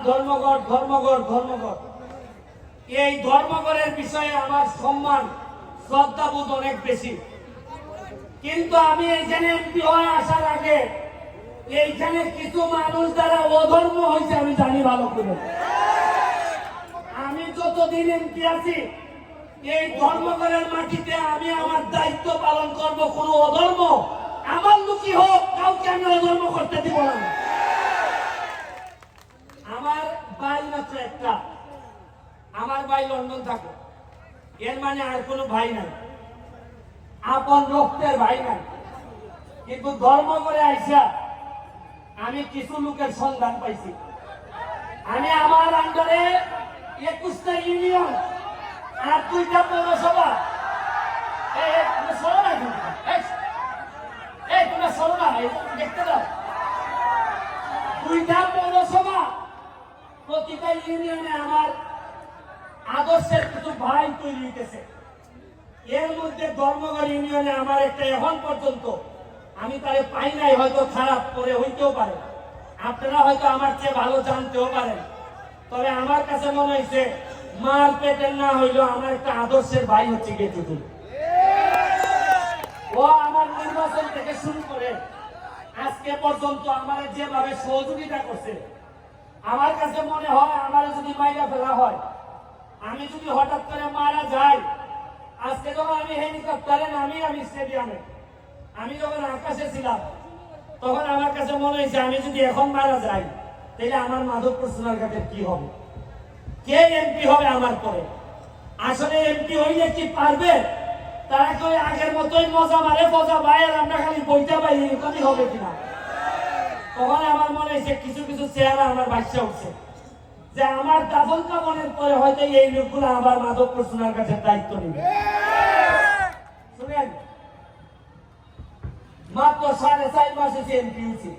ধর্মঘট ধর্মঘট ধর্মঘট, এই ধর্মঘটের বিষয়ে আমার সম্মান শ্রদ্ধাবোধ অনেক বেশি। কিন্তু আমি এইখানে এমপি হয়ে আসার আগে এইখানে কিছু মানুষ দ্বারা অধর্ম হয়েছে আমি জানি ভালো করে। আমি যতদিন এমপি আছি এই ধর্মঘটের মাটিতে আমি আমার দায়িত্ব পালন করব। কোনো অধর্ম আমার লুকি হোক, কাউকে আমি অধর্ম করতে দিব না। আমার ভাই মাত্র একটা, আমার ভাই লন্ডন থাকে, এর মানে আর কোনো ভাই নাই, আপন রক্তের ভাই নাই। কিন্তু ধর্ম করে আইসা আমি কিছু লোকের সন্ধান পাইছি। আমি আমার আন্ডারে 21টা ইউনিয়ন আর 2টা পৌরসভা, দেখতে দাও, 2টা পৌরসভা, প্রতিটা ইউনিয়নে আমার আদর্শের কিছু ভাই তৈরি হইতেছে। এর মধ্যে ধর্মঘট ইউনিয়নে আমার একটা এখন পর্যন্ত আমি তারে পাই নাই, হয়তো খারাপ করে হইতেও পারে, আপনারা হয়তো আমার চেয়ে ভালো জানতেও পারেন। তবে আমার কাছে মনে হয়েছে মার পেটের না হইলেও আমার একটা আদর্শের ভাই হচ্ছে গেতুতুল। ও আমার নির্বাচন থেকে শুরু করে আজকে পর্যন্ত আমার যেভাবে সহযোগিতা করছে, আমার কাছে মনে হয় আমার যদি মাইরা ফেলা হয়, আমি যদি হঠাৎ করে মারা যাই, আজকে যখন আমি হেলিকপ্টারে নামি, আমি স্টেডিয়ামে, আমি যখন আকাশে ছিলাম, তখন আমার কাছে মনে হয়েছে আমি যদি এখন মারা যাই তাহলে আমার মাধবপুর সোনারঘাটের কি হবে, কে এমপি হবে আমার পরে। আসলে এমপি হইলে কি পারবে? তারা কেউ আগের মতোই মজা মারে, মজা পায়, আর আমরা খালি বইটা পাই, এরকমই হবে কিনা। তখন আমার মনে হয়েছে কিছু কিছু চেহারা আমার বাচ্চা উঠছে, যে আমার দাফন কামনের পরে হয়তো এই লোকগুলো আবার মাধবপুর সোনারঘাটের দায়িত্ব নেবে। শুনেন, মাত্র 4.5 মাসে এমপি হয়েছে,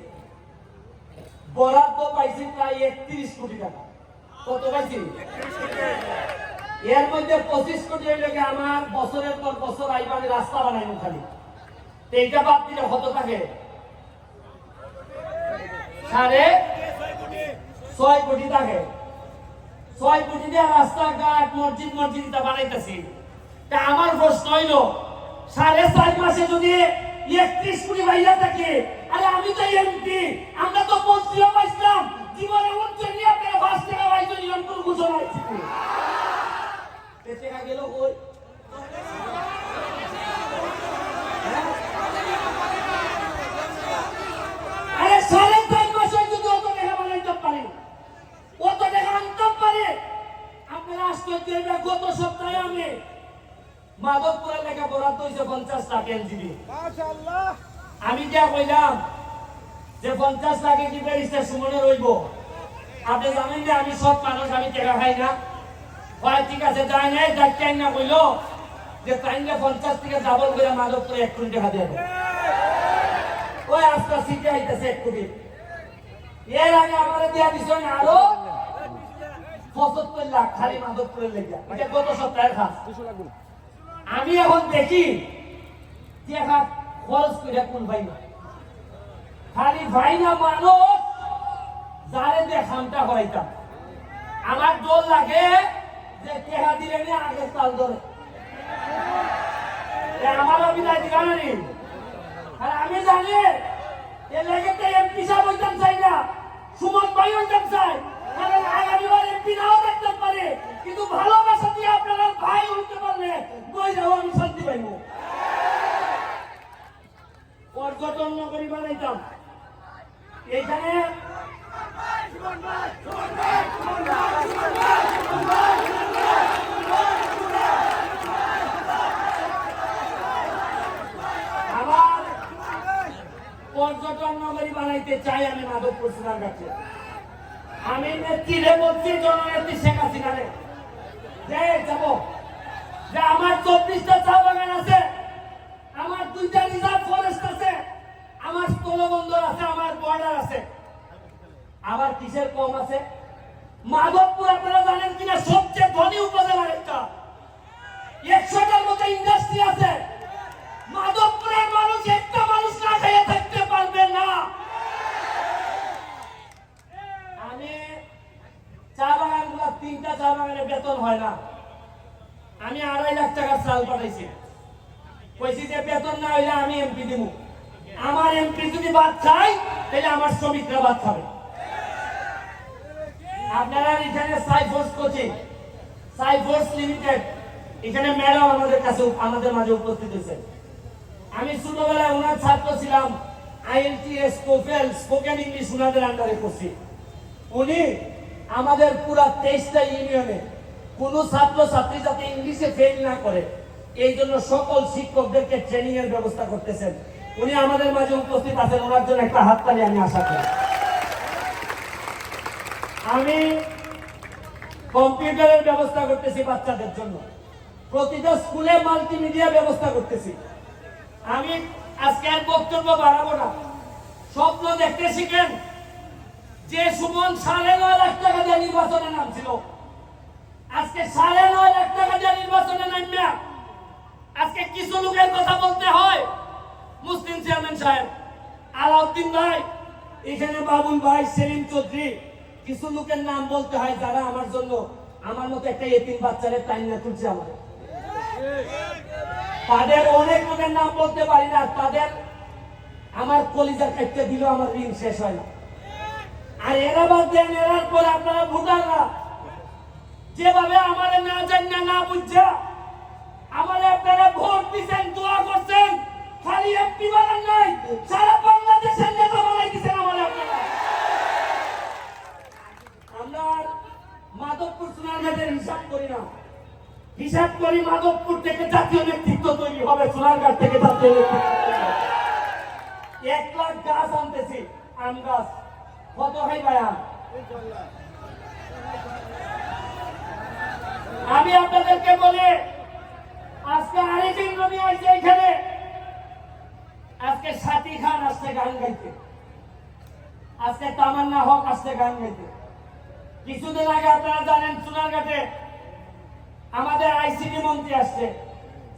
বরাদ্দ পাইছি প্রায় 31 কোটি টাকা। কত পাইছি? এর মধ্যে 25 কোটি হইলে আমার বছরের পর বছর আইবানি রাস্তা বানাইব খালি। এইটা বাদ দিলে কত থাকে? 6.5 কোটি থাকে। 6 কোটি দিয়ে রাস্তাঘাট মসজিদ মসজিদটা বানাইতেছি। তা আমার প্রশ্ন হইল, 4.5 মাসে যদি 31 কোটি বাইরে থাকে, আরে আমি তো এমপি, আমরা তো মন্ত্রীও পাইছিলাম, জীবনে মন্ত্রী নিয়ে আপনারা 5 টাকা পাইছো নিয়ন্ত্রণ ঘোষণা হয়েছে, টাকা গেল কই? আরে 4.5 মাসে যদি অত টাকা বানাইতে পারে, অত টাকা আনতে পারে, আপনারা আশ্চর্য হইবেন। গত সপ্তাহে আমি মাধবপুরের লেখা বরাদ্দ হয়েছে 50 লাখ এনজিবি। আমি যা কইলাম যে 50 লাখে কি ব্যারিস্টার সুমনে রইব, আপনি জানেন যে আমি সব মানুষ, আমি টাকা খাই না। হয় ঠিক আছে, যাই নাই, যাই না কইল যে তাই না 50 থেকে ডাবল করে মাধবপুরে 1 কোটি টাকা দিয়ে দেয়। ওই আস্তা সিটে আইতেছে 1 কোটি। এর আগে আমার দেওয়া দিচ্ছেন আরো 75 লাখ খালি মাধবপুরের লেগে। এটা গত সপ্তাহের খাস। আমি এখন দেখি টাকা খরচ করে কোন ভাই না, খালি ভাই না মানুষ যারে দিয়ে খামটা করাইতাম। আমার দোল লাগে যে টাকা দিলে নিয়ে আগের তাল ধরে আমার অভিনয় দিগানি। আর আমি জানি এ লেগে এমপি সাহেব হইতাম চাই না, সুমন ভাই হইতাম চাই, কারণ আগামীবার এমপি নাও দেখতে পারে, কিন্তু ভালোবাসা দিয়ে আপনারা ভাই হইতে পারলে বই যাও, আমি শান্তি পাইব। পর্যটন নগরী বানাইতাম এইখানে। আমার পর্যটন নগরী বানাইতে চাই আমি মাধবপুর সোনারঘাটে। আমি নেত্রীরে বলছি, জননেত্রী শেখ হাসিনারে, যে যাব যে আমার 24টা চা বাগান আছে, আমার 2টা রিজার্ভ ফরেস্ট আছে, আমার স্থলবন্দর আছে, আমার বর্ডার আছে, আবার কিসের কম আছে? মাধবপুর আপনারা জানেন কিনা সবচেয়ে ধনী উপজেলার একটা, 100টার মতো ইন্ডাস্ট্রি আছে। মাধবপুরের মানুষ একটা মানুষ না খেয়ে থাকতে পারবে না। আমি 3টা চা বাগানে বেতন হয় না, আমি 2.5 লাখ টাকার চাল পাঠাইছি, কইছি যে বেতন না হইলে আমি এমপি দিব। আমার এমপি যদি বাদ খায় তাহলে আমার শ্রমিকরা বাদ খাবে। আপনারা এখানে সাইফোর্স কোচিং, সাইফোর্স লিমিটেড, এখানে ম্যাডাম আমাদের মাঝে উপস্থিত হয়েছে। আমি ছোটবেলায় ওনার ছাত্র ছিলাম, IELTS, TOEFL, স্পোকেন ইংলিশ ওনাদের আন্ডারে করছি। উনি আমাদের পুরা 23টা ইউনিয়নে কোন ছাত্র ছাত্রী যাতে ইংলিশে ফেল না করে এই জন্য সকল শিক্ষকদেরকে ট্রেনিং এর ব্যবস্থা করতেছেন। উনি আমাদের মাঝে উপস্থিত আছেন, ওনার জন্য একটা হাততালি আমি আশা করি। আমি কম্পিউটারের ব্যবস্থা করতেছি বাচ্চাদের জন্য, প্রতিটা স্কুলে মাল্টিমিডিয়া ব্যবস্থা করতেছি। আমি আজকে আর বক্তব্য বাড়াবো না, স্বপ্ন দেখতে শিখেন। যে সুমন 9.5 লাখ টাকা দিয়ে নির্বাচনে নামছিল, আজকে 9.5 লাখ টাকা দিয়ে নির্বাচনে নামবে। আজকে কিছু লোকের কথা বলতে হয়, মুসলিম চেয়ারম্যান সাহেব, আলাউদ্দিন ভাই, এখানে বাবুল ভাই, সেলিম চৌধুরী, কিছু লোকের নাম বলতে হয় যারা আমার জন্য, আমার মতো একটা এতিম বাচ্চারে টাইম না তুলছে। তাদের অনেক লোকের নাম বলতে পারি না, তাদের আমার কলিজা কাটতে দিল, আমার ঋণ শেষ হয় না। আর এরা বাদ দেন, এরার পরে আপনারা ভোটাররা যেভাবে আমাদের না জানিয়ে না বুঝছে আমাদের আপনারা ভোট দিচ্ছেন, দোয়া করছেন, খালি এমপি বানান নাই, সারা বাংলাদেশের নেতা বানাই দিচ্ছেন আমাদের আপনারা। আমরা মাধবপুর সোনারঘাটের হিসাব করি না, হিসাব করি মাধবপুর থেকে জাতীয় নেতৃত্ব তৈরি হবে, সোনারঘাট থেকে জাতীয় নেতৃত্ব। 1 লাখ গাছ আনতেছি, আম গাছ কত হয় ভাইয়া? আমি আপনাদেরকে বলি, আজকে আরেকজন নবী আসছে এখানে, আজকে সাথী খান আসছে গান গাইতে, আজকে তামান্না হক আসছে গান গাইতে। কিছুদিন আগে আপনারা জানেন সোনারঘাটে আমাদের আইসিটি মন্ত্রী আসছে,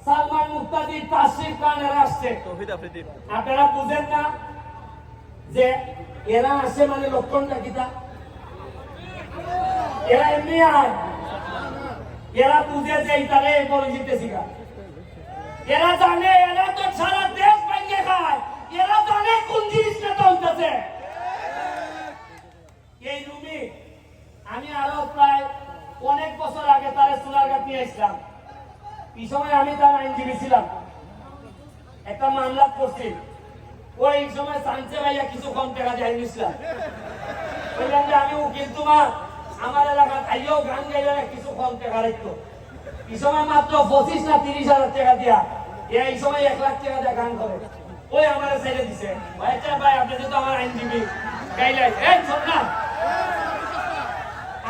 সালমান মুক্তাদি, তাসরিফ খান, এরা আসছে। আপনারা বুঝেন না যে এরা আসে মানে লক্ষণটা কিটা? এরা এমনি আয়, এরা বুঝে যে তারা বড় জিতেছি। এরা জানে, এরা তো সারা দেশ ভাঙিয়ে খায়, এরা জানে কোন জিনিসটা চলতেছে। এই রুমি আমি আরো প্রায় অনেক বছর আগে তারা সোনারঘাট নিয়ে আসলাম, এই সময় আমি তার আইনজীবী ছিলাম, একটা মামলা করছি। ওই সময় সানসে ভাইয়া কিছু কম টাকা দিয়ে নিয়েছিলাম, বললাম যে আমি উকিল, তোমার আমার এলাকায় আইও গান গাইলে কিছু কম টাকা রাখতো। এই সময় মাত্র 25 না 30,000 টাকা দিয়া, এই সময় 1 লাখ টাকা দিয়ে গান করে। ওই আমার ছেড়ে দিছে, ভাই আপনি তো আমার আইনজীবী, গাইলেন এই শোন না।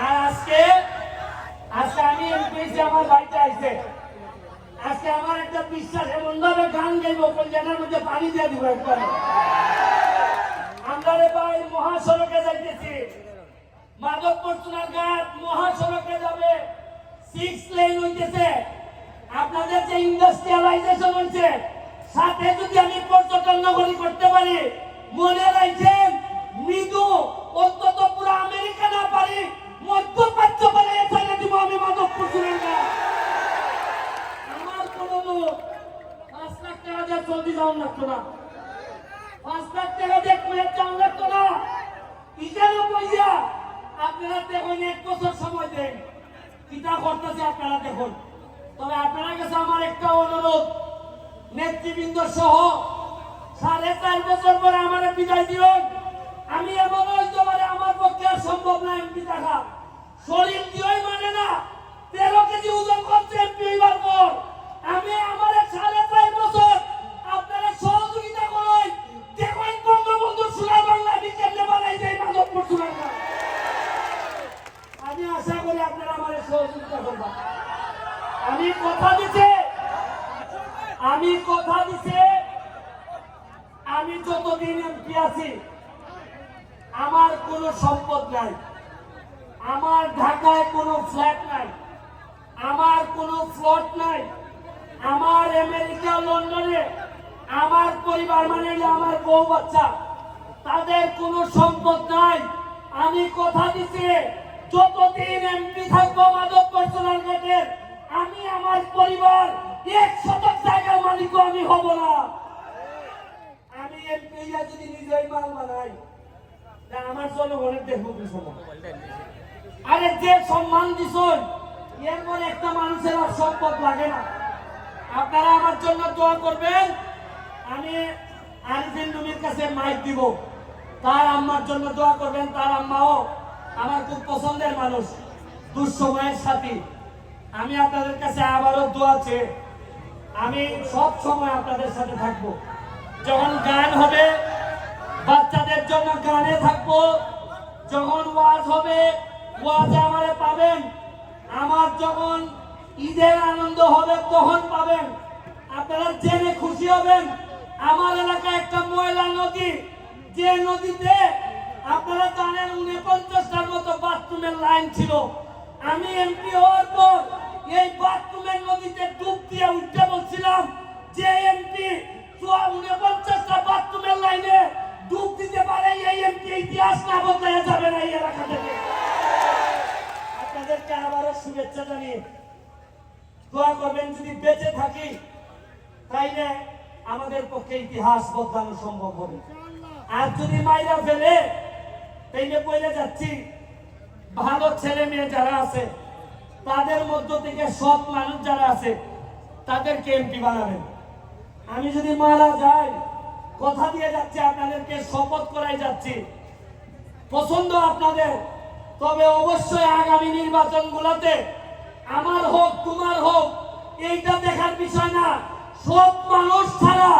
আর আজকে আমি এমপি, আমার ভাইটা আইছে, আজকে আমার একটা বিশ্বাস, এমন ভাবে গান গাইবো কলজানার মধ্যে পানি দিয়ে দিব একবার। আমরা রে ভাই মহাসড়কে যাইতেছি, মাধবপুর সোনারঘাট মহাসড়কে যাবে, 6 লেন হইতেছে। আপনাদের যে ইন্ডাস্ট্রিয়ালাইজেশন হয়েছে, সাথে যদি আমি পর্যটন নগরী করতে পারি, মনে রাখছেন মৃদু অন্তত পুরো আমেরিকা না পারি, মধ্যপ্রাচ্য পারে এখানে দিব আমি মাধবপুর সোনারঘাট। আমার কোন লোক 5 লাখ টাকা দিয়ে চলতে যাওয়ার লাগতো না, 5 লাখ টাকা দিয়ে কুয়েত যাওয়ার লাগতো না। ইজারা পয়সা আপনারা দেখুন, 1 বছর সময় দেন, কিতা করতেছে আপনারা দেখুন। তবে আপনার কাছে আমার একটা অনুরোধ, নেতৃবৃন্দ সহ 4.5 বছর পরে আমার বিদায় দিন। আমি এমন হইতে পারে আমার পক্ষে আর সম্ভব না এমপি থাকা, শরীর দিয়েই মানে না, 13 কেজি ওজন করছে এমপি হইবার পর। আমি আমার 4.5 বছর আপনারা সহযোগিতা করেন, দেখুন বঙ্গবন্ধু সোনার বাংলা কেমনে বানাই যায় মাধবপুর সোনারঘাট। আমি আশা করি আপনারা আমার সহযোগিতা করবেন। আমি কথা দিচ্ছি, আমি যতদিন এমপি আছি আমার কোনো সম্পদ নাই, আমার ঢাকায় কোনো ফ্ল্যাট নাই, আমার কোনো প্লট নাই, আমার আমেরিকা লন্ডনে আমার পরিবার মানে আমার বউ বাচ্চা, তাদের কোনো সম্পদ নাই। আমি কথা দিচ্ছি যতদিন এমপি থাকবো মাধবপুর সোনারঘাটের, আমি আমার পরিবার 1 শতক জায়গার মালিকও আমি হব না। আমি এমপি যদি নিজেই মাল বানাই, আমার জনগণের দেখবো কি সময়। আরে যে সম্মান দিছন, এরপর একটা মানুষের আর সম্পদ লাগে না। আপনারা আমার জন্য দোয়া করবেন। আমি আরিফিন রুমির কাছে মাইক দিব, তার আম্মার জন্য দোয়া করবেন। তার আম্মাও আমার খুব পছন্দের মানুষ, দুঃসময়ের সাথী। আমি আপনাদের কাছে আবারও দোয়া চেয়ে আমি সব সময় আপনাদের সাথে থাকবো। যখন গান হবে বাচ্চাদের জন্য গানে থাকবো, যখন ওয়াজ হবে ওয়াজে আমারে পাবেন, আমার যখন ঈদের আনন্দ হবে তখন পাবেন। আপনারা জেনে খুশি হবেন, আমার এলাকায় একটা ময়লা নদী, যে নদীতে আপনারা জানেন 49টার মতো বাথরুমের লাইন ছিল। আমি এমপি হওয়ার পর এই বাথরুমের নদীতে ডুব দিয়ে উঠতে বলছিলাম যে এমপি 49টা বাথরুমের লাইনে ডুব দিতে পারে, এই এমপি ইতিহাস না বদলে যাবে না এই এলাকা থেকে। আপনাদেরকে আবারও শুভেচ্ছা জানিয়ে দোয়া করবেন, যদি বেঁচে থাকি তাইলে আমাদের পক্ষে ইতিহাস বদলানো সম্ভব হবে। আর যদি মাইরা ফেলে তাইলে বলে যাচ্ছি, ভালো ছেলে মেয়ে যারা আছে তাদের মধ্য থেকে সৎ মানুষ যারা আছে তাদেরকে এমপি বানাবেন। আমি যদি মারা যাই, কথা দিয়ে যাচ্ছি, আপনাদেরকে শপথ করাই যাচ্ছি, পছন্দ আপনাদের, তবে অবশ্যই আগামী নির্বাচনগুলোতে আমার হোক তোমার হোক এইটা দেখার বিষয় না, সৎ মানুষ ছাড়া,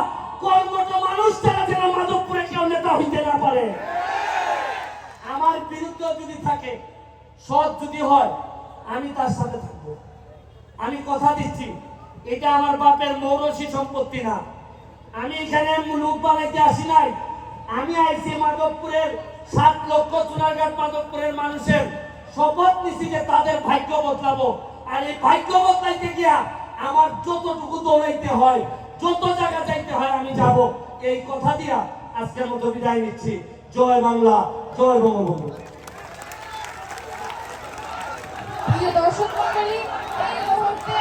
কর্মঠ মানুষ ছাড়া যেন মাধবপুরে কেউ নেতা হইতে না পারে। আমার বিরুদ্ধে যদি থাকে, সৎ যদি হয়, আমি তার সাথে থাকবো। আমি কথা দিচ্ছি, এটা আমার বাপের মৌরসী সম্পত্তি না। আমি এখানে লোক বানাইতে আসি নাই, আমি আইছি মাধবপুরের 7 লক্ষ সোনারঘাট মাধবপুরের মানুষের শপথ নিচ্ছি যে তাদের ভাগ্য বদলাবো। আর এই ভাগ্য বদলাইতে গিয়া আমার যতটুকু দৌড়াইতে হয়, যত জায়গা যাইতে হয় আমি যাব। এই কথা দিয়া আজকের মতো বিদায় নিচ্ছি। জয় বাংলা, জয় বঙ্গবন্ধু। প্রিয় দর্শক মণ্ডলী, এই মুহূর্তে